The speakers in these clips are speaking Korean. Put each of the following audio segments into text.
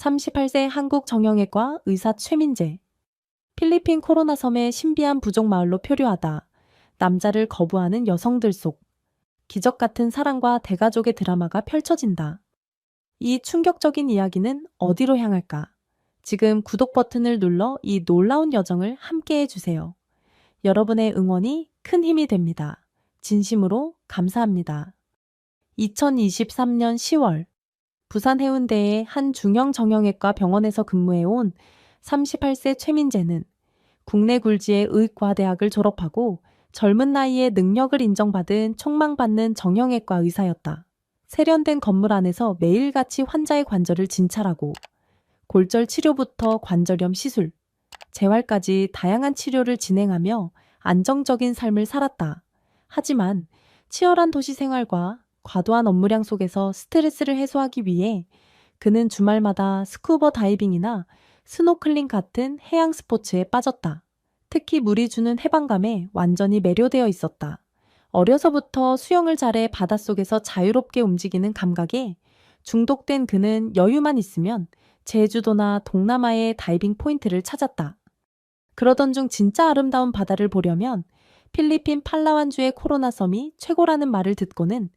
38세 한국 정형외과 의사 최민재. 필리핀 코로나 섬의 신비한 부족 마을로 표류하다. 남자를 거부하는 여성들 속 기적 같은 사랑과 대가족의 드라마가 펼쳐진다. 이 충격적인 이야기는 어디로 향할까? 지금 구독 버튼을 눌러 이 놀라운 여정을 함께 해주세요. 여러분의 응원이 큰 힘이 됩니다. 진심으로 감사합니다. 2023년 10월 부산 해운대의 한 중형 정형외과 병원에서 근무해온 38세 최민재는 국내 굴지의 의과대학을 졸업하고 젊은 나이에 능력을 인정받은 촉망받는 정형외과 의사였다. 세련된 건물 안에서 매일같이 환자의 관절을 진찰하고 골절 치료부터 관절염 시술, 재활까지 다양한 치료를 진행하며 안정적인 삶을 살았다. 하지만 치열한 도시 생활과 과도한 업무량 속에서 스트레스를 해소하기 위해 그는 주말마다 스쿠버 다이빙이나 스노클링 같은 해양 스포츠에 빠졌다. 특히 물이 주는 해방감에 완전히 매료되어 있었다. 어려서부터 수영을 잘해 바닷속에서 자유롭게 움직이는 감각에 중독된 그는 여유만 있으면 제주도나 동남아의 다이빙 포인트를 찾았다. 그러던 중 진짜 아름다운 바다를 보려면 필리핀 팔라완주의 코로나 섬이 최고라는 말을 듣고는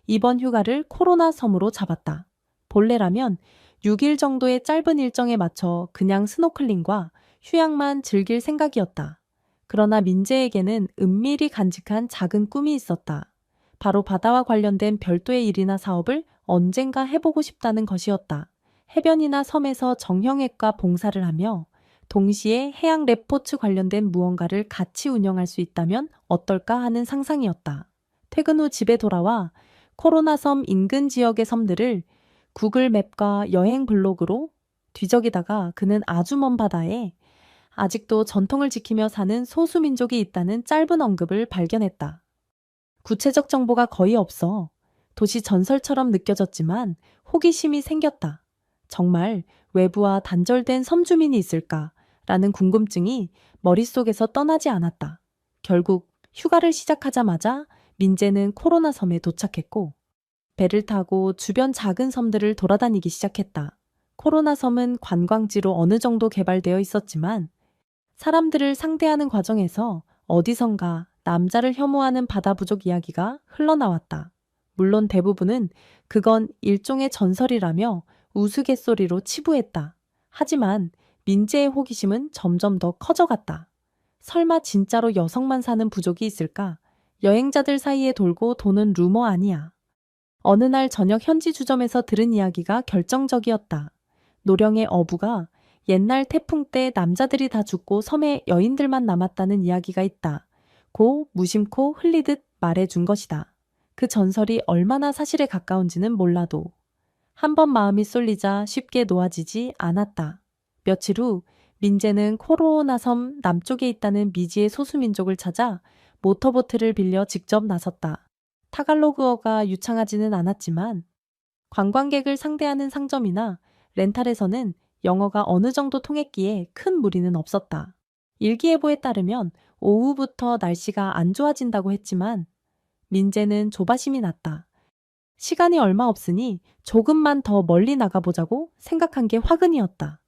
이번 휴가를 코로나 섬으로 잡았다. 본래라면 6일 정도의 짧은 일정에 맞춰 그냥 스노클링과 휴양만 즐길 생각이었다. 그러나 민재에게는 은밀히 간직한 작은 꿈이 있었다. 바로 바다와 관련된 별도의 일이나 사업을 언젠가 해보고 싶다는 것이었다. 해변이나 섬에서 정형외과 봉사를 하며 동시에 해양 레포츠 관련된 무언가를 같이 운영할 수 있다면 어떨까 하는 상상이었다. 퇴근 후 집에 돌아와 코로나 섬 인근 지역의 섬들을 구글 맵과 여행 블로그로 뒤적이다가 그는 아주 먼 바다에 아직도 전통을 지키며 사는 소수민족이 있다는 짧은 언급을 발견했다. 구체적 정보가 거의 없어 도시 전설처럼 느껴졌지만 호기심이 생겼다. 정말 외부와 단절된 섬주민이 있을까라는 궁금증이 머릿속에서 떠나지 않았다. 결국 휴가를 시작하자마자 민재는 코로나 섬에 도착했고 배를 타고 주변 작은 섬들을 돌아다니기 시작했다. 코로나 섬은 관광지로 어느 정도 개발되어 있었지만 사람들을 상대하는 과정에서 어디선가 남자를 혐오하는 바다 부족 이야기가 흘러나왔다. 물론 대부분은 그건 일종의 전설이라며 우스갯소리로 치부했다. 하지만 민재의 호기심은 점점 더 커져갔다. 설마 진짜로 여성만 사는 부족이 있을까? 여행자들 사이에 돌고 도는 루머 아니야. 어느 날 저녁 현지 주점에서 들은 이야기가 결정적이었다. 노령의 어부가 옛날 태풍 때 남자들이 다 죽고 섬에 여인들만 남았다는 이야기가 있다. 고 무심코 흘리듯 말해준 것이다. 그 전설이 얼마나 사실에 가까운지는 몰라도 한번 마음이 쏠리자 쉽게 놓아지지 않았다. 며칠 후 민재는 코로나 섬 남쪽에 있다는 미지의 소수민족을 찾아 모터보트를 빌려 직접 나섰다. 타갈로그어가 유창하지는 않았지만 관광객을 상대하는 상점이나 렌탈에서는 영어가 어느 정도 통했기에 큰 무리는 없었다. 일기예보에 따르면 오후부터 날씨가 안 좋아진다고 했지만 민재는 조바심이 났다. 시간이 얼마 없으니 조금만 더 멀리 나가보자고 생각한 게 화근이었다.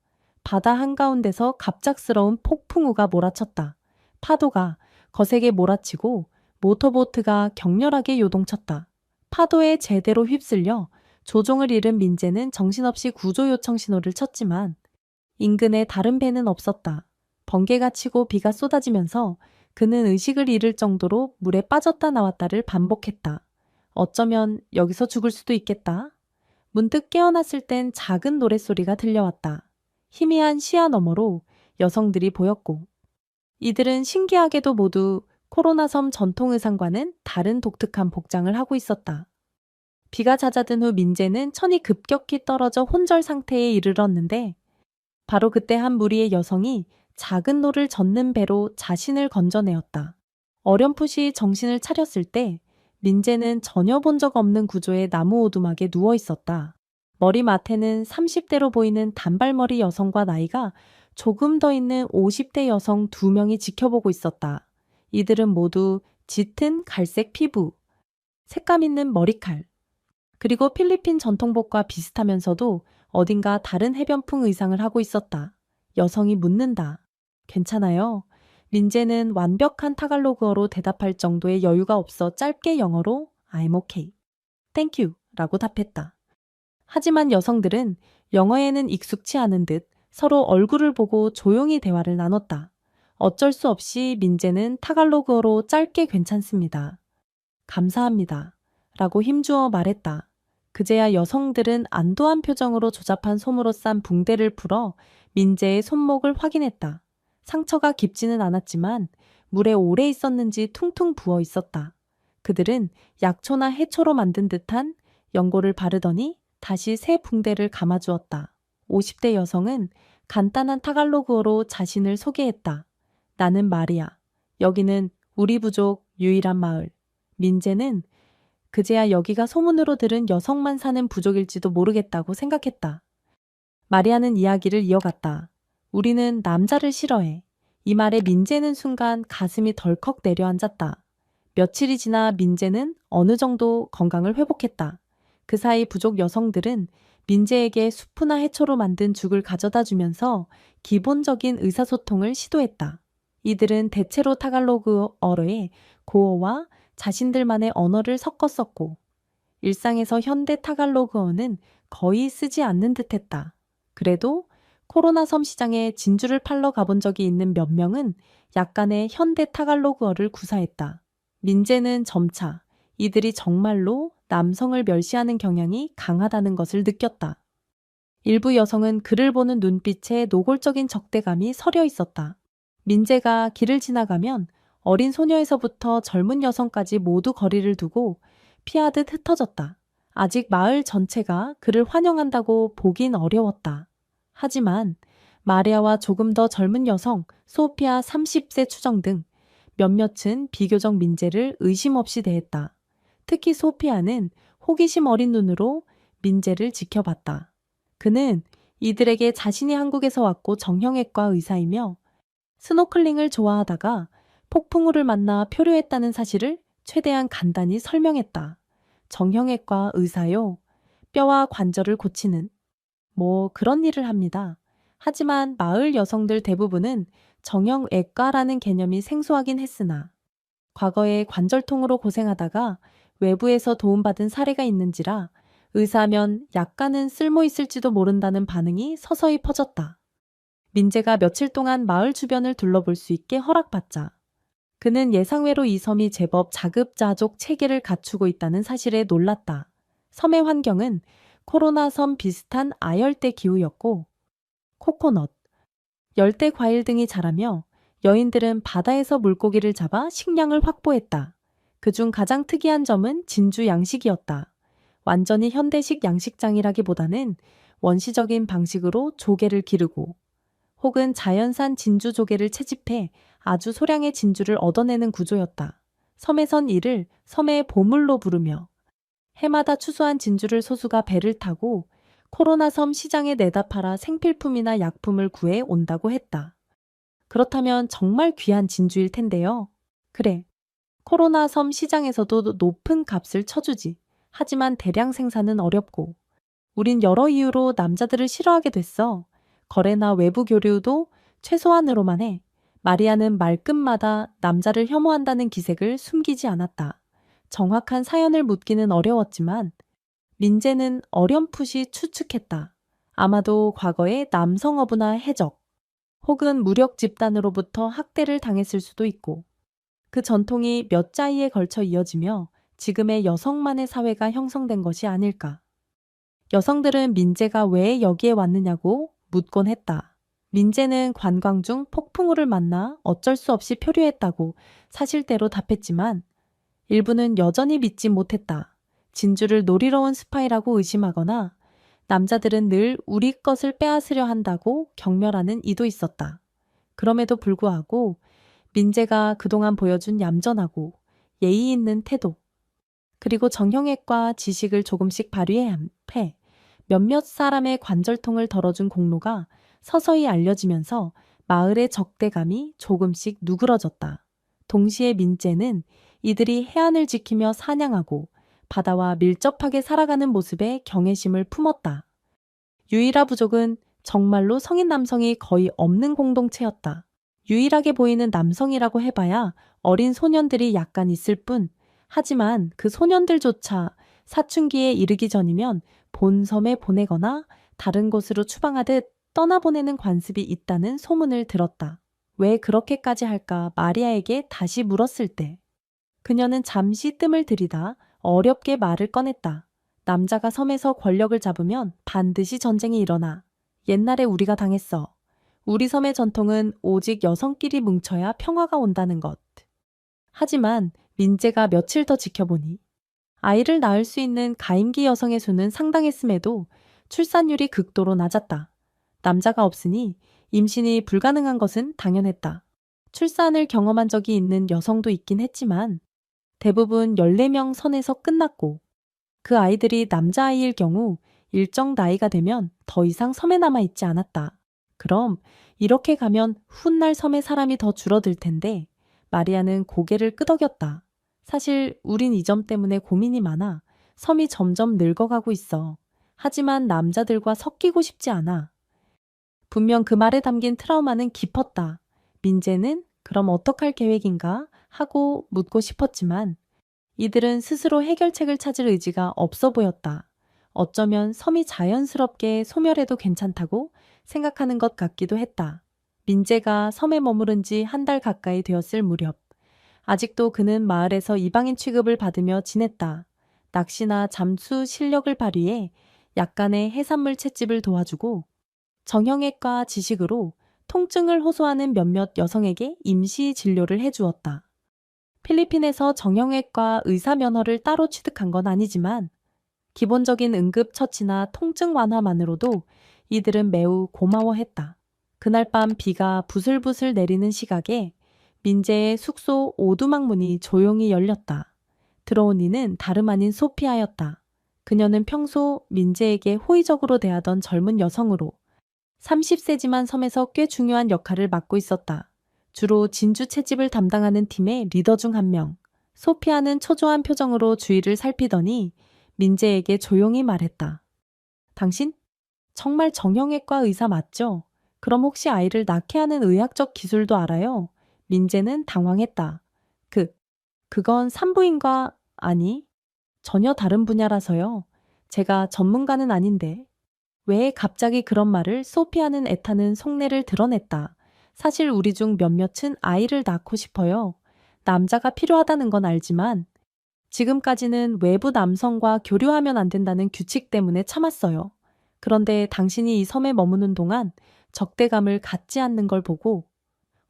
바다 한가운데서 갑작스러운 폭풍우가 몰아쳤다. 파도가 거세게 몰아치고 모터보트가 격렬하게 요동쳤다. 파도에 제대로 휩쓸려 조종을 잃은 민재는 정신없이 구조 요청 신호를 쳤지만 인근에 다른 배는 없었다. 번개가 치고 비가 쏟아지면서 그는 의식을 잃을 정도로 물에 빠졌다 나왔다를 반복했다. 어쩌면 여기서 죽을 수도 있겠다. 문득 깨어났을 땐 작은 노랫소리가 들려왔다. 희미한 시야 너머로 여성들이 보였고 이들은 신기하게도 모두 코로나 섬 전통 의상과는 다른 독특한 복장을 하고 있었다. 비가 잦아든 후 민재는 천이 급격히 떨어져 혼절 상태에 이르렀는데 바로 그때 한 무리의 여성이 작은 노를 젓는 배로 자신을 건져내었다. 어렴풋이 정신을 차렸을 때 민재는 전혀 본 적 없는 구조의 나무 오두막에 누워 있었다. 머리맡에는 30대로 보이는 단발머리 여성과 나이가 조금 더 있는 50대 여성 2명이 지켜보고 있었다. 이들은 모두 짙은 갈색 피부, 색감 있는 머리칼, 그리고 필리핀 전통복과 비슷하면서도 어딘가 다른 해변풍 의상을 하고 있었다. 여성이 묻는다. 괜찮아요? 민재는 완벽한 타갈로그어로 대답할 정도의 여유가 없어 짧게 영어로 I'm okay. Thank you 라고 답했다. 하지만 여성들은 영어에는 익숙치 않은 듯 서로 얼굴을 보고 조용히 대화를 나눴다. 어쩔 수 없이 민재는 타갈로그어로 짧게 괜찮습니다. 감사합니다. 라고 힘주어 말했다. 그제야 여성들은 안도한 표정으로 조잡한 솜으로 싼 붕대를 풀어 민재의 손목을 확인했다. 상처가 깊지는 않았지만 물에 오래 있었는지 퉁퉁 부어 있었다. 그들은 약초나 해초로 만든 듯한 연고를 바르더니 다시 새 붕대를 감아주었다. 50대 여성은 간단한 타갈로그어로 자신을 소개했다. 나는 마리아. 여기는 우리 부족 유일한 마을. 민재는 그제야 여기가 소문으로 들은 여성만 사는 부족일지도 모르겠다고 생각했다. 마리아는 이야기를 이어갔다. 우리는 남자를 싫어해. 이 말에 민재는 순간 가슴이 덜컥 내려앉았다. 며칠이 지나 민재는 어느 정도 건강을 회복했다. 그 사이 부족 여성들은 민재에게 수프나 해초로 만든 죽을 가져다 주면서 기본적인 의사소통을 시도했다. 이들은 대체로 타갈로그어로의 고어와 자신들만의 언어를 섞었었고 일상에서 현대 타갈로그어는 거의 쓰지 않는 듯했다. 그래도 코로나 섬 시장에 진주를 팔러 가본 적이 있는 몇 명은 약간의 현대 타갈로그어를 구사했다. 민재는 점차 이들이 정말로 남성을 멸시하는 경향이 강하다는 것을 느꼈다. 일부 여성은 그를 보는 눈빛에 노골적인 적대감이 서려 있었다. 민재가 길을 지나가면 어린 소녀에서부터 젊은 여성까지 모두 거리를 두고 피하듯 흩어졌다. 아직 마을 전체가 그를 환영한다고 보긴 어려웠다. 하지만 마리아와 조금 더 젊은 여성 소피아 30세 추정 등 몇몇은 비교적 민재를 의심 없이 대했다. 특히 소피아는 호기심 어린 눈으로 민재를 지켜봤다. 그는 이들에게 자신이 한국에서 왔고 정형외과 의사이며 스노클링을 좋아하다가 폭풍우를 만나 표류했다는 사실을 최대한 간단히 설명했다. 정형외과 의사요. 뼈와 관절을 고치는. 뭐 그런 일을 합니다. 하지만 마을 여성들 대부분은 정형외과라는 개념이 생소하긴 했으나 과거에 관절통으로 고생하다가 외부에서 도움받은 사례가 있는지라 의사면 약간은 쓸모 있을지도 모른다는 반응이 서서히 퍼졌다. 민재가 며칠 동안 마을 주변을 둘러볼 수 있게 허락받자 그는 예상외로 이 섬이 제법 자급자족 체계를 갖추고 있다는 사실에 놀랐다. 섬의 환경은 코로나 섬 비슷한 아열대 기후였고 코코넛, 열대 과일 등이 자라며 여인들은 바다에서 물고기를 잡아 식량을 확보했다. 그중 가장 특이한 점은 진주 양식이었다. 완전히 현대식 양식장이라기보다는 원시적인 방식으로 조개를 기르고 혹은 자연산 진주 조개를 채집해 아주 소량의 진주를 얻어내는 구조였다. 섬에선 이를 섬의 보물로 부르며 해마다 추수한 진주를 소수가 배를 타고 코로나 섬 시장에 내다 팔아 생필품이나 약품을 구해 온다고 했다. 그렇다면 정말 귀한 진주일 텐데요. 그래. 코로나 섬 시장에서도 높은 값을 쳐주지. 하지만 대량 생산은 어렵고 우린 여러 이유로 남자들을 싫어하게 됐어. 거래나 외부 교류도 최소한으로만 해. 마리아는 말끝마다 남자를 혐오한다는 기색을 숨기지 않았다. 정확한 사연을 묻기는 어려웠지만 민재는 어렴풋이 추측했다. 아마도 과거에 남성 어부나 해적 혹은 무력 집단으로부터 학대를 당했을 수도 있고 그 전통이 몇 자위에 걸쳐 이어지며 지금의 여성만의 사회가 형성된 것이 아닐까. 여성들은 민재가 왜 여기에 왔느냐고 묻곤 했다. 민재는 관광 중 폭풍우를 만나 어쩔 수 없이 표류했다고 사실대로 답했지만 일부는 여전히 믿지 못했다. 진주를 노리러 온 스파이라고 의심하거나 남자들은 늘 우리 것을 빼앗으려 한다고 경멸하는 이도 있었다. 그럼에도 불구하고 민재가 그동안 보여준 얌전하고 예의 있는 태도 그리고 정형외과 지식을 조금씩 발휘해 몇몇 사람의 관절통을 덜어준 공로가 서서히 알려지면서 마을의 적대감이 조금씩 누그러졌다. 동시에 민재는 이들이 해안을 지키며 사냥하고 바다와 밀접하게 살아가는 모습에 경외심을 품었다. 유이라 부족은 정말로 성인 남성이 거의 없는 공동체였다. 유일하게 보이는 남성이라고 해봐야 어린 소년들이 약간 있을 뿐. 하지만 그 소년들조차 사춘기에 이르기 전이면 본섬에 보내거나 다른 곳으로 추방하듯 떠나보내는 관습이 있다는 소문을 들었다. 왜 그렇게까지 할까 마리아에게 다시 물었을 때 그녀는 잠시 뜸을 들이다 어렵게 말을 꺼냈다. 남자가 섬에서 권력을 잡으면 반드시 전쟁이 일어나. 옛날에 우리가 당했어. 우리 섬의 전통은 오직 여성끼리 뭉쳐야 평화가 온다는 것. 하지만 민재가 며칠 더 지켜보니 아이를 낳을 수 있는 가임기 여성의 수는 상당했음에도 출산율이 극도로 낮았다. 남자가 없으니 임신이 불가능한 것은 당연했다. 출산을 경험한 적이 있는 여성도 있긴 했지만 대부분 14명 선에서 끝났고 그 아이들이 남자아이일 경우 일정 나이가 되면 더 이상 섬에 남아있지 않았다. 그럼 이렇게 가면 훗날 섬의 사람이 더 줄어들 텐데 마리아는 고개를 끄덕였다. 사실 우린 이 점 때문에 고민이 많아. 섬이 점점 늙어가고 있어. 하지만 남자들과 섞이고 싶지 않아. 분명 그 말에 담긴 트라우마는 깊었다. 민재는 그럼 어떡할 계획인가 하고 묻고 싶었지만 이들은 스스로 해결책을 찾을 의지가 없어 보였다. 어쩌면 섬이 자연스럽게 소멸해도 괜찮다고 생각하는 것 같기도 했다. 민재가 섬에 머무른 지 한 달 가까이 되었을 무렵 아직도 그는 마을에서 이방인 취급을 받으며 지냈다. 낚시나 잠수 실력을 발휘해 약간의 해산물 채집을 도와주고 정형외과 지식으로 통증을 호소하는 몇몇 여성에게 임시 진료를 해주었다. 필리핀에서 정형외과 의사 면허를 따로 취득한 건 아니지만 기본적인 응급처치나 통증 완화만으로도 이들은 매우 고마워했다. 그날 밤 비가 부슬부슬 내리는 시각에 민재의 숙소 오두막 문이 조용히 열렸다. 들어온 이는 다름 아닌 소피아였다. 그녀는 평소 민재에게 호의적으로 대하던 젊은 여성으로 30세지만 섬에서 꽤 중요한 역할을 맡고 있었다. 주로 진주 채집을 담당하는 팀의 리더 중 한 명. 소피아는 초조한 표정으로 주위를 살피더니 민재에게 조용히 말했다. 당신? 정말 정형외과 의사 맞죠? 그럼 혹시 아이를 낳게 하는 의학적 기술도 알아요? 민재는 당황했다. 그건 산부인과, 아니, 전혀 다른 분야라서요. 제가 전문가는 아닌데. 왜 갑자기 그런 말을 소피아는 애타는 속내를 드러냈다. 사실 우리 중 몇몇은 아이를 낳고 싶어요. 남자가 필요하다는 건 알지만 지금까지는 외부 남성과 교류하면 안 된다는 규칙 때문에 참았어요. 그런데 당신이 이 섬에 머무는 동안 적대감을 갖지 않는 걸 보고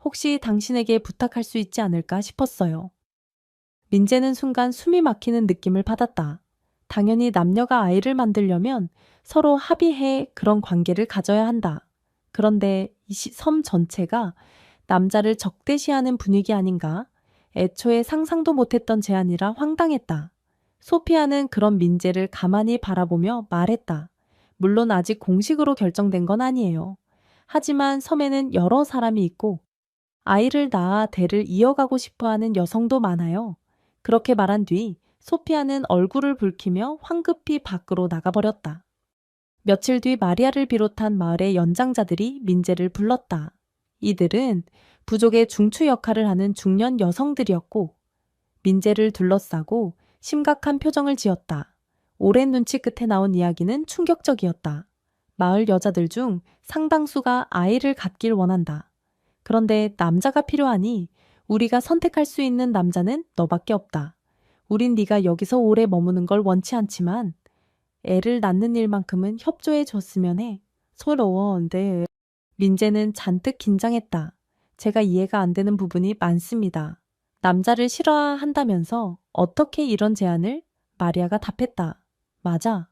혹시 당신에게 부탁할 수 있지 않을까 싶었어요. 민재는 순간 숨이 막히는 느낌을 받았다. 당연히 남녀가 아이를 만들려면 서로 합의해 그런 관계를 가져야 한다. 그런데 이 섬 전체가 남자를 적대시하는 분위기 아닌가? 애초에 상상도 못했던 제안이라 황당했다. 소피아는 그런 민재를 가만히 바라보며 말했다. 물론 아직 공식으로 결정된 건 아니에요. 하지만 섬에는 여러 사람이 있고 아이를 낳아 대를 이어가고 싶어하는 여성도 많아요. 그렇게 말한 뒤 소피아는 얼굴을 붉히며 황급히 밖으로 나가버렸다. 며칠 뒤 마리아를 비롯한 마을의 연장자들이 민재를 불렀다. 이들은 부족의 중추 역할을 하는 중년 여성들이었고 민재를 둘러싸고 심각한 표정을 지었다. 오랜 눈치 끝에 나온 이야기는 충격적이었다. 마을 여자들 중 상당수가 아이를 갖길 원한다. 그런데 남자가 필요하니 우리가 선택할 수 있는 남자는 너밖에 없다. 우린 네가 여기서 오래 머무는 걸 원치 않지만 애를 낳는 일만큼은 협조해 줬으면 해. 서러워한데. 민재는 잔뜩 긴장했다. 제가 이해가 안 되는 부분이 많습니다. 남자를 싫어한다면서 어떻게 이런 제안을? 마리아가 답했다. 맞아.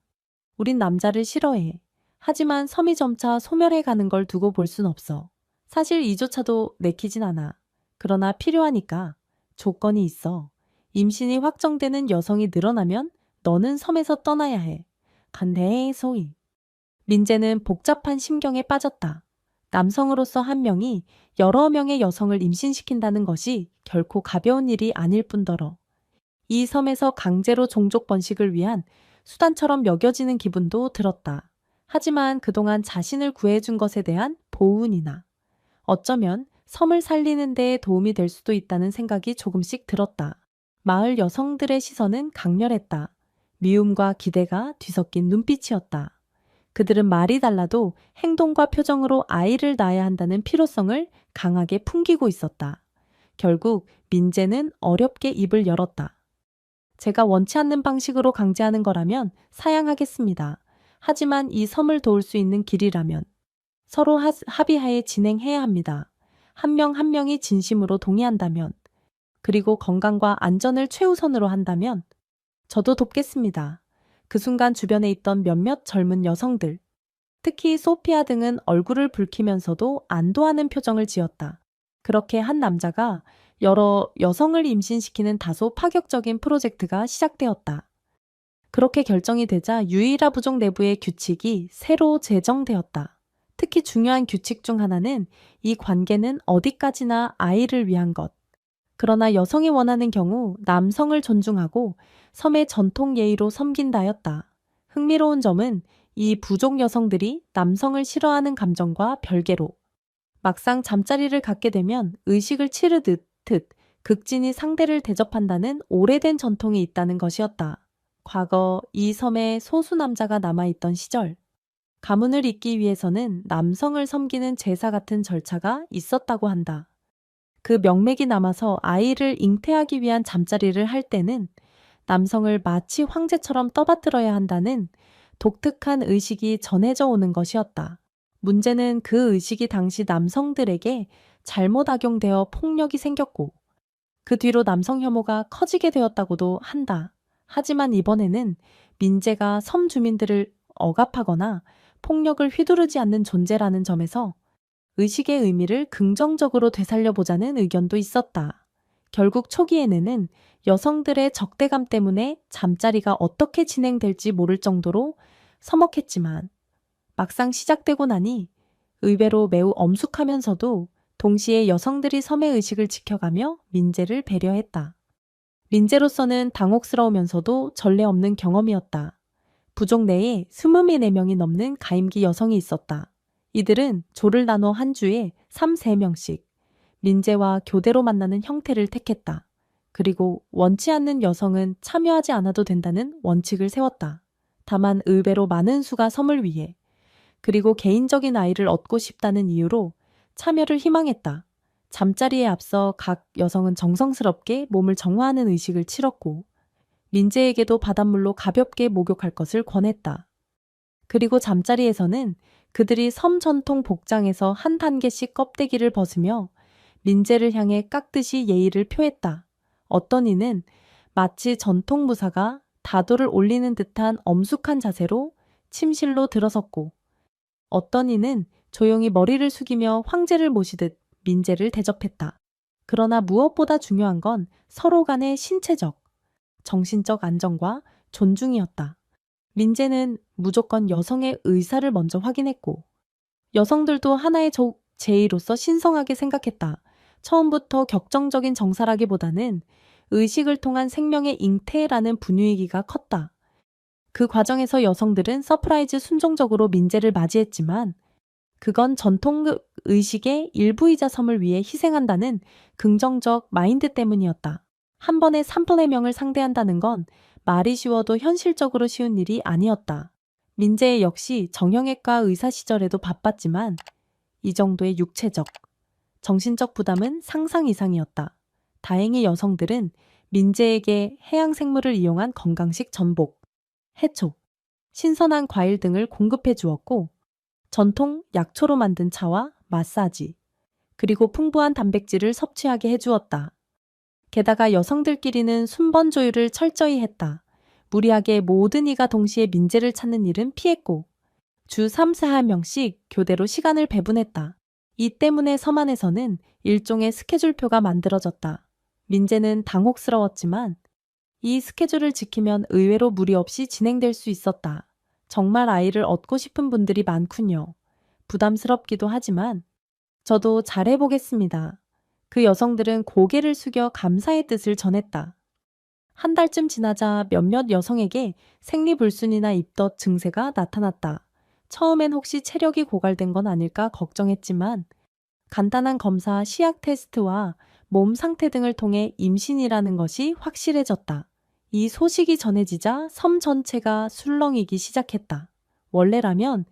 우린 남자를 싫어해. 하지만 섬이 점차 소멸해 가는 걸 두고 볼 순 없어. 사실 이조차도 내키진 않아. 그러나 필요하니까. 조건이 있어. 임신이 확정되는 여성이 늘어나면 너는 섬에서 떠나야 해. 간대 소희. 민재는 복잡한 심경에 빠졌다. 남성으로서 한 명이 여러 명의 여성을 임신시킨다는 것이 결코 가벼운 일이 아닐 뿐더러 이 섬에서 강제로 종족 번식을 위한 수단처럼 여겨지는 기분도 들었다. 하지만 그동안 자신을 구해준 것에 대한 보은이나 어쩌면 섬을 살리는 데 도움이 될 수도 있다는 생각이 조금씩 들었다. 마을 여성들의 시선은 강렬했다. 미움과 기대가 뒤섞인 눈빛이었다. 그들은 말이 달라도 행동과 표정으로 아이를 낳아야 한다는 필요성을 강하게 풍기고 있었다. 결국 민재는 어렵게 입을 열었다. 제가 원치 않는 방식으로 강제하는 거라면 사양하겠습니다. 하지만 이 섬을 도울 수 있는 길이라면 서로 합의하에 진행해야 합니다. 한 명 한 명이 진심으로 동의한다면, 그리고 건강과 안전을 최우선으로 한다면 저도 돕겠습니다. 그 순간 주변에 있던 몇몇 젊은 여성들, 특히 소피아 등은 얼굴을 붉히면서도 안도하는 표정을 지었다. 그렇게 한 남자가 여러 여성을 임신시키는 다소 파격적인 프로젝트가 시작되었다. 그렇게 결정이 되자 유이라 부족 내부의 규칙이 새로 제정되었다. 특히 중요한 규칙 중 하나는 이 관계는 어디까지나 아이를 위한 것. 그러나 여성이 원하는 경우 남성을 존중하고 섬의 전통 예의로 섬긴다였다. 흥미로운 점은 이 부족 여성들이 남성을 싫어하는 감정과 별개로 막상 잠자리를 갖게 되면 의식을 치르듯 극진히 상대를 대접한다는 오래된 전통이 있다는 것이었다. 과거 이 섬에 소수 남자가 남아있던 시절, 가문을 잇기 위해서는 남성을 섬기는 제사 같은 절차가 있었다고 한다. 그 명맥이 남아서 아이를 잉태하기 위한 잠자리를 할 때는 남성을 마치 황제처럼 떠받들어야 한다는 독특한 의식이 전해져 오는 것이었다. 문제는 그 의식이 당시 남성들에게 잘못 악용되어 폭력이 생겼고 그 뒤로 남성 혐오가 커지게 되었다고도 한다. 하지만 이번에는 민재가 섬 주민들을 억압하거나 폭력을 휘두르지 않는 존재라는 점에서 의식의 의미를 긍정적으로 되살려보자는 의견도 있었다. 결국 초기에는 여성들의 적대감 때문에 잠자리가 어떻게 진행될지 모를 정도로 서먹했지만 막상 시작되고 나니 의외로 매우 엄숙하면서도 동시에 여성들이 섬의 의식을 지켜가며 민재를 배려했다. 민재로서는 당혹스러우면서도 전례 없는 경험이었다. 부족 내에 24명이 넘는 가임기 여성이 있었다. 이들은 조를 나눠 한 주에 3~4명씩 민재와 교대로 만나는 형태를 택했다. 그리고 원치 않는 여성은 참여하지 않아도 된다는 원칙을 세웠다. 다만 의외로 많은 수가 섬을 위해 그리고 개인적인 아이를 얻고 싶다는 이유로 참여를 희망했다. 잠자리에 앞서 각 여성은 정성스럽게 몸을 정화하는 의식을 치렀고 민재에게도 바닷물로 가볍게 목욕할 것을 권했다. 그리고 잠자리에서는 그들이 섬 전통 복장에서 한 단계씩 껍데기를 벗으며 민재를 향해 깎듯이 예의를 표했다. 어떤 이는 마치 전통 무사가 다도를 올리는 듯한 엄숙한 자세로 침실로 들어섰고 어떤 이는 조용히 머리를 숙이며 황제를 모시듯 민재를 대접했다. 그러나 무엇보다 중요한 건 서로 간의 신체적, 정신적 안정과 존중이었다. 민재는 무조건 여성의 의사를 먼저 확인했고 여성들도 하나의 제의로서 신성하게 생각했다. 처음부터 격정적인 정사라기보다는 의식을 통한 생명의 잉태라는 분위기가 컸다. 그 과정에서 여성들은 서프라이즈 순종적으로 민재를 맞이했지만 그건 전통 의식의 일부이자 섬을 위해 희생한다는 긍정적 마인드 때문이었다. 한 번에 3분의 명을 상대한다는 건 말이 쉬워도 현실적으로 쉬운 일이 아니었다. 민재 역시 정형외과 의사 시절에도 바빴지만 이 정도의 육체적, 정신적 부담은 상상 이상이었다. 다행히 여성들은 민재에게 해양 생물을 이용한 건강식 전복, 해초, 신선한 과일 등을 공급해 주었고 전통 약초로 만든 차와 마사지, 그리고 풍부한 단백질을 섭취하게 해주었다. 게다가 여성들끼리는 순번 조율을 철저히 했다. 무리하게 모든 이가 동시에 민재를 찾는 일은 피했고 주 3~4명씩 교대로 시간을 배분했다. 이 때문에 섬 안에서는 일종의 스케줄표가 만들어졌다. 민재는 당혹스러웠지만 이 스케줄을 지키면 의외로 무리 없이 진행될 수 있었다. 정말 아이를 얻고 싶은 분들이 많군요. 부담스럽기도 하지만 저도 잘해보겠습니다. 그 여성들은 고개를 숙여 감사의 뜻을 전했다. 한 달쯤 지나자 몇몇 여성에게 생리불순이나 입덧 증세가 나타났다. 처음엔 혹시 체력이 고갈된 건 아닐까 걱정했지만 간단한 검사, 시약 테스트와 몸 상태 등을 통해 임신이라는 것이 확실해졌다. 이 소식이 전해지자 섬 전체가 술렁이기 시작했다. 원래라면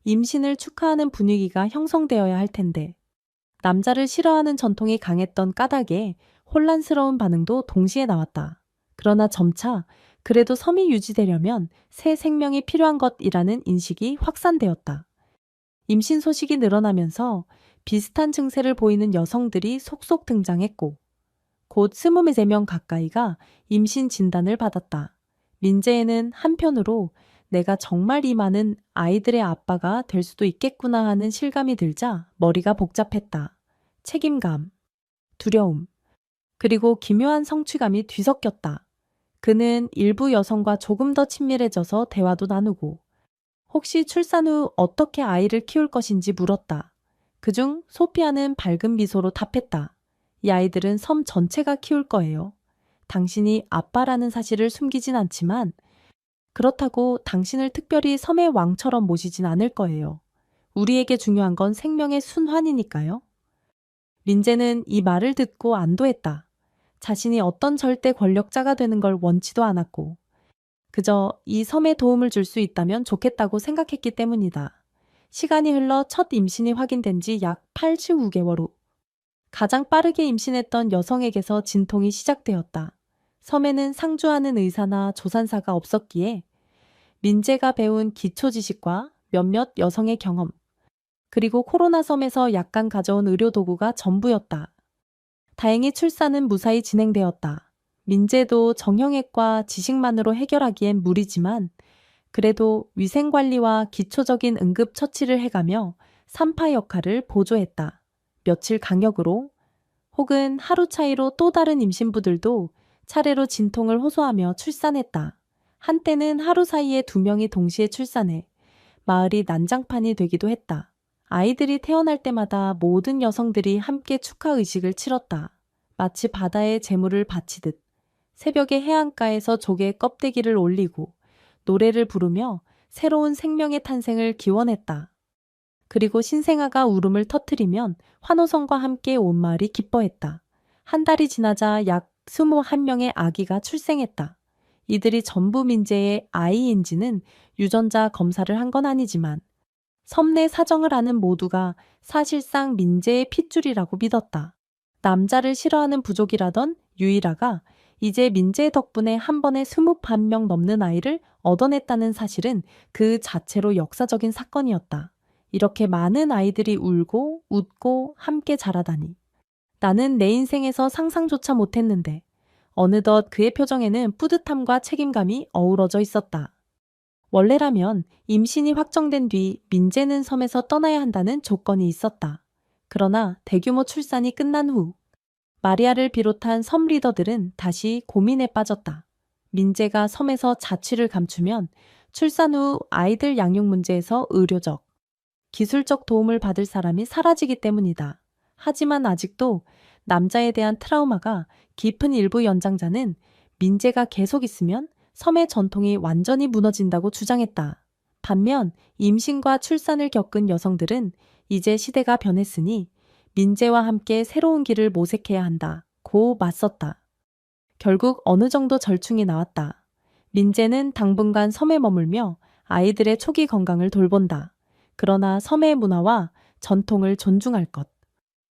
임신을 축하하는 분위기가 형성되어야 할 텐데 남자를 싫어하는 전통이 강했던 까닭에 혼란스러운 반응도 동시에 나왔다. 그러나 점차 그래도 섬이 유지되려면 새 생명이 필요한 것이라는 인식이 확산되었다. 임신 소식이 늘어나면서 비슷한 증세를 보이는 여성들이 속속 등장했고 곧 23명 가까이가 임신 진단을 받았다. 민재에는 한편으로 내가 정말 이 많은 아이들의 아빠가 될 수도 있겠구나 하는 실감이 들자 머리가 복잡했다. 책임감, 두려움, 그리고 기묘한 성취감이 뒤섞였다. 그는 일부 여성과 조금 더 친밀해져서 대화도 나누고 혹시 출산 후 어떻게 아이를 키울 것인지 물었다. 그중 소피아는 밝은 미소로 답했다. 이 아이들은 섬 전체가 키울 거예요. 당신이 아빠라는 사실을 숨기진 않지만 그렇다고 당신을 특별히 섬의 왕처럼 모시진 않을 거예요. 우리에게 중요한 건 생명의 순환이니까요. 민재는 이 말을 듣고 안도했다. 자신이 어떤 절대 권력자가 되는 걸 원치도 않았고 그저 이 섬에 도움을 줄 수 있다면 좋겠다고 생각했기 때문이다. 시간이 흘러 첫 임신이 확인된 지 약 8-9개월 후 가장 빠르게 임신했던 여성에게서 진통이 시작되었다. 섬에는 상주하는 의사나 조산사가 없었기에 민재가 배운 기초 지식과 몇몇 여성의 경험, 그리고 코로나 섬에서 약간 가져온 의료 도구가 전부였다. 다행히 출산은 무사히 진행되었다. 민재도 정형외과 지식만으로 해결하기엔 무리지만 그래도 위생관리와 기초적인 응급처치를 해가며 산파 역할을 보조했다. 며칠 간격으로 혹은 하루 차이로 또 다른 임신부들도 차례로 진통을 호소하며 출산했다. 한때는 하루 사이에 2명이 동시에 출산해 마을이 난장판이 되기도 했다. 아이들이 태어날 때마다 모든 여성들이 함께 축하 의식을 치렀다. 마치 바다에 제물을 바치듯 새벽에 해안가에서 조개 껍데기를 올리고 노래를 부르며 새로운 생명의 탄생을 기원했다. 그리고 신생아가 울음을 터뜨리면 환호성과 함께 온 마을이 기뻐했다. 한 달이 지나자 약 21명의 아기가 출생했다. 이들이 전부 민재의 아이인지는 유전자 검사를 한 건 아니지만 섬 내 사정을 아는 모두가 사실상 민재의 핏줄이라고 믿었다. 남자를 싫어하는 부족이라던 유일아가 이제 민재 덕분에 한 번에 21명 넘는 아이를 얻어냈다는 사실은 그 자체로 역사적인 사건이었다. 이렇게 많은 아이들이 울고 웃고 함께 자라다니. 나는 내 인생에서 상상조차 못했는데 어느덧 그의 표정에는 뿌듯함과 책임감이 어우러져 있었다. 원래라면 임신이 확정된 뒤 민재는 섬에서 떠나야 한다는 조건이 있었다. 그러나 대규모 출산이 끝난 후 마리아를 비롯한 섬 리더들은 다시 고민에 빠졌다. 민재가 섬에서 자취를 감추면 출산 후 아이들 양육 문제에서 의료적, 기술적 도움을 받을 사람이 사라지기 때문이다. 하지만 아직도 남자에 대한 트라우마가 깊은 일부 연장자는 민재가 계속 있으면 섬의 전통이 완전히 무너진다고 주장했다. 반면 임신과 출산을 겪은 여성들은 이제 시대가 변했으니 민재와 함께 새로운 길을 모색해야 한다고 맞섰다. 결국 어느 정도 절충이 나왔다. 민재는 당분간 섬에 머물며 아이들의 초기 건강을 돌본다. 그러나 섬의 문화와 전통을 존중할 것.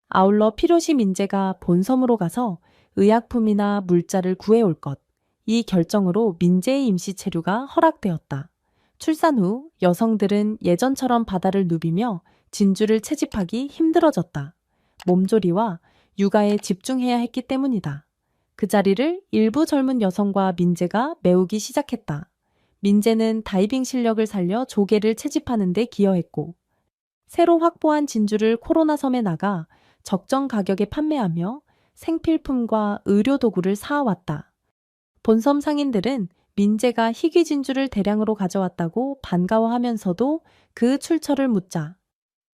아울러 필요시 민재가 본섬으로 가서 의약품이나 물자를 구해올 것. 이 결정으로 민재의 임시 체류가 허락되었다. 출산 후 여성들은 예전처럼 바다를 누비며 진주를 채집하기 힘들어졌다. 몸조리와 육아에 집중해야 했기 때문이다. 그 자리를 일부 젊은 여성과 민재가 메우기 시작했다. 민재는 다이빙 실력을 살려 조개를 채집하는 데 기여했고 새로 확보한 진주를 코로나 섬에 나가 적정 가격에 판매하며 생필품과 의료도구를 사와왔다. 본섬 상인들은 민재가 희귀 진주를 대량으로 가져왔다고 반가워하면서도 그 출처를 묻자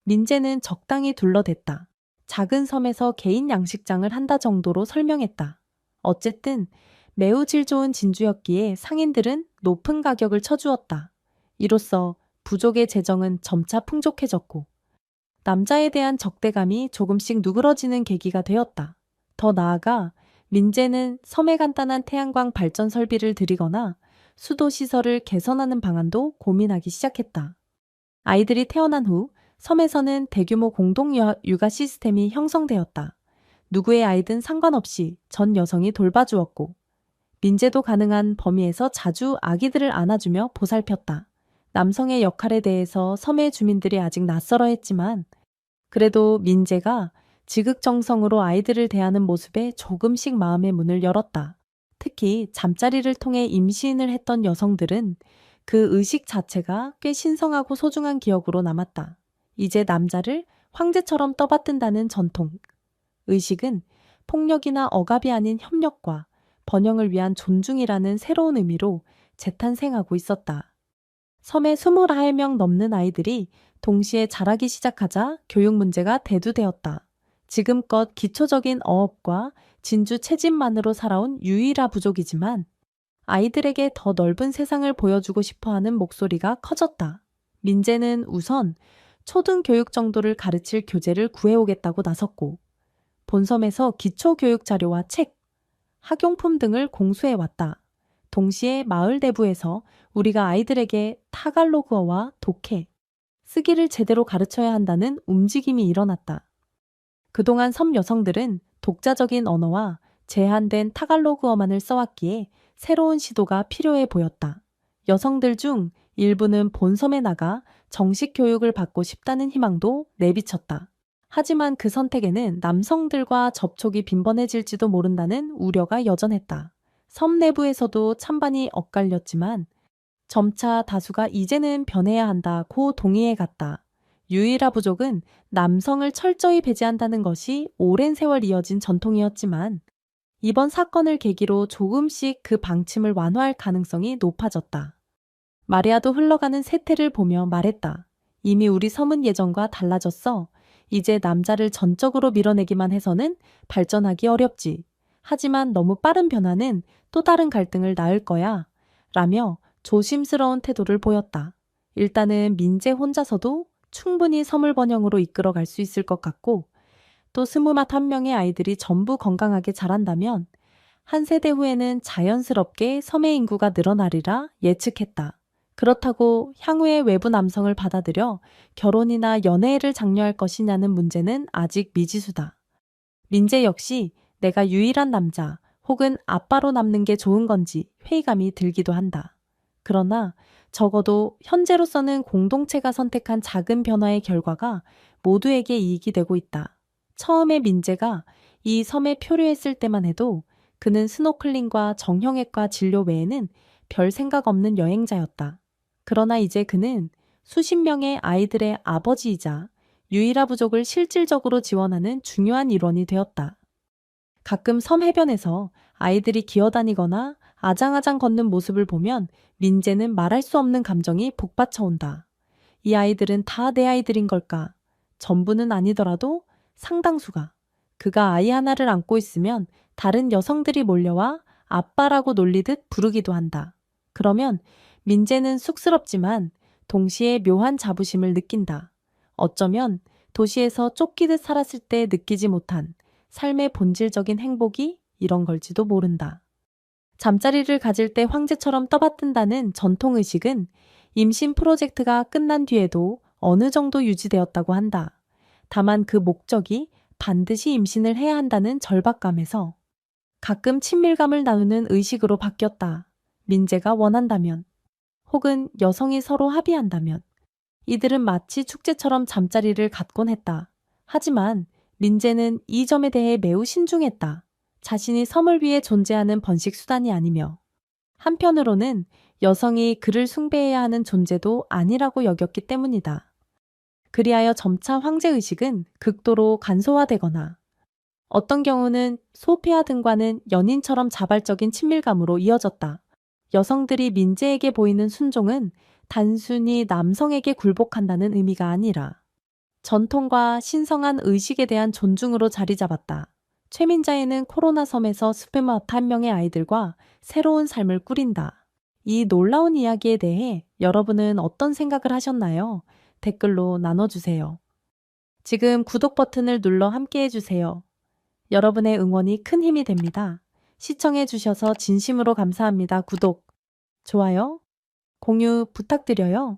민재는 적당히 둘러댔다. 작은 섬에서 개인 양식장을 한다 정도로 설명했다. 어쨌든 매우 질 좋은 진주였기에 상인들은 높은 가격을 쳐주었다. 이로써 부족의 재정은 점차 풍족해졌고 남자에 대한 적대감이 조금씩 누그러지는 계기가 되었다. 더 나아가 민재는 섬에 간단한 태양광 발전 설비를 들이거나 수도 시설을 개선하는 방안도 고민하기 시작했다. 아이들이 태어난 후 섬에서는 대규모 공동 육아 시스템이 형성되었다. 누구의 아이든 상관없이 전 여성이 돌봐주었고 민재도 가능한 범위에서 자주 아기들을 안아주며 보살폈다. 남성의 역할에 대해서 섬의 주민들이 아직 낯설어 했지만 그래도 민재가 지극정성으로 아이들을 대하는 모습에 조금씩 마음의 문을 열었다. 특히 잠자리를 통해 임신을 했던 여성들은 그 의식 자체가 꽤 신성하고 소중한 기억으로 남았다. 이제 남자를 황제처럼 떠받든다는 전통 의식은 폭력이나 억압이 아닌 협력과 번영을 위한 존중이라는 새로운 의미로 재탄생하고 있었다. 섬에 21명 넘는 아이들이 동시에 자라기 시작하자 교육 문제가 대두되었다. 지금껏 기초적인 어업과 진주 채집만으로 살아온 유일한 부족이지만 아이들에게 더 넓은 세상을 보여주고 싶어하는 목소리가 커졌다. 민재는 우선 초등교육 정도를 가르칠 교재를 구해오겠다고 나섰고 본섬에서 기초교육 자료와 책, 학용품 등을 공수해왔다. 동시에 마을 내부에서 우리가 아이들에게 타갈로그어와 독해, 쓰기를 제대로 가르쳐야 한다는 움직임이 일어났다. 그동안 섬 여성들은 독자적인 언어와 제한된 타갈로그어만을 써왔기에 새로운 시도가 필요해 보였다. 여성들 중 일부는 본섬에 나가 정식 교육을 받고 싶다는 희망도 내비쳤다. 하지만 그 선택에는 남성들과 접촉이 빈번해질지도 모른다는 우려가 여전했다. 섬 내부에서도 찬반이 엇갈렸지만 점차 다수가 이제는 변해야 한다고 동의해 갔다. 유일하 부족은 남성을 철저히 배제한다는 것이 오랜 세월 이어진 전통이었지만 이번 사건을 계기로 조금씩 그 방침을 완화할 가능성이 높아졌다. 마리아도 흘러가는 세태를 보며 말했다. 이미 우리 섬은 예전과 달라졌어. 이제 남자를 전적으로 밀어내기만 해서는 발전하기 어렵지. 하지만 너무 빠른 변화는 또 다른 갈등을 낳을 거야. 라며 조심스러운 태도를 보였다. 일단은 민재 혼자서도 충분히 섬을 번영으로 이끌어갈 수 있을 것 같고 또 21명의 아이들이 전부 건강하게 자란다면 한 세대 후에는 자연스럽게 섬의 인구가 늘어나리라 예측했다. 그렇다고 향후에 외부 남성을 받아들여 결혼이나 연애를 장려할 것이냐는 문제는 아직 미지수다. 민재 역시 내가 유일한 남자 혹은 아빠로 남는 게 좋은 건지 회의감이 들기도 한다. 그러나 적어도 현재로서는 공동체가 선택한 작은 변화의 결과가 모두에게 이익이 되고 있다. 처음에 민재가 이 섬에 표류했을 때만 해도 그는 스노클링과 정형외과 진료 외에는 별 생각 없는 여행자였다. 그러나 이제 그는 수십 명의 아이들의 아버지이자 유일한 부족을 실질적으로 지원하는 중요한 일원이 되었다. 가끔 섬 해변에서 아이들이 기어다니거나 아장아장 걷는 모습을 보면 민재는 말할 수 없는 감정이 북받쳐온다. 이 아이들은 다 내 아이들인 걸까? 전부는 아니더라도 상당수가. 그가 아이 하나를 안고 있으면 다른 여성들이 몰려와 아빠라고 놀리듯 부르기도 한다. 그러면 민재는 쑥스럽지만 동시에 묘한 자부심을 느낀다. 어쩌면 도시에서 쫓기듯 살았을 때 느끼지 못한 삶의 본질적인 행복이 이런 걸지도 모른다. 잠자리를 가질 때 황제처럼 떠받든다는 전통의식은 임신 프로젝트가 끝난 뒤에도 어느 정도 유지되었다고 한다. 다만 그 목적이 반드시 임신을 해야 한다는 절박감에서 가끔 친밀감을 나누는 의식으로 바뀌었다. 민재가 원한다면, 혹은 여성이 서로 합의한다면, 이들은 마치 축제처럼 잠자리를 갖곤 했다. 하지만 민재는 이 점에 대해 매우 신중했다. 자신이 섬을 위해 존재하는 번식 수단이 아니며 한편으로는 여성이 그를 숭배해야 하는 존재도 아니라고 여겼기 때문이다. 그리하여 점차 황제의식은 극도로 간소화되거나 어떤 경우는 소피아 등과는 연인처럼 자발적인 친밀감으로 이어졌다. 여성들이 민재에게 보이는 순종은 단순히 남성에게 굴복한다는 의미가 아니라 전통과 신성한 의식에 대한 존중으로 자리 잡았다. 최민자에는 코로나 섬에서 21명의 아이들과 새로운 삶을 꾸린다. 이 놀라운 이야기에 대해 여러분은 어떤 생각을 하셨나요? 댓글로 나눠주세요. 지금 구독 버튼을 눌러 함께 해주세요. 여러분의 응원이 큰 힘이 됩니다. 시청해주셔서 진심으로 감사합니다. 구독, 좋아요, 공유 부탁드려요.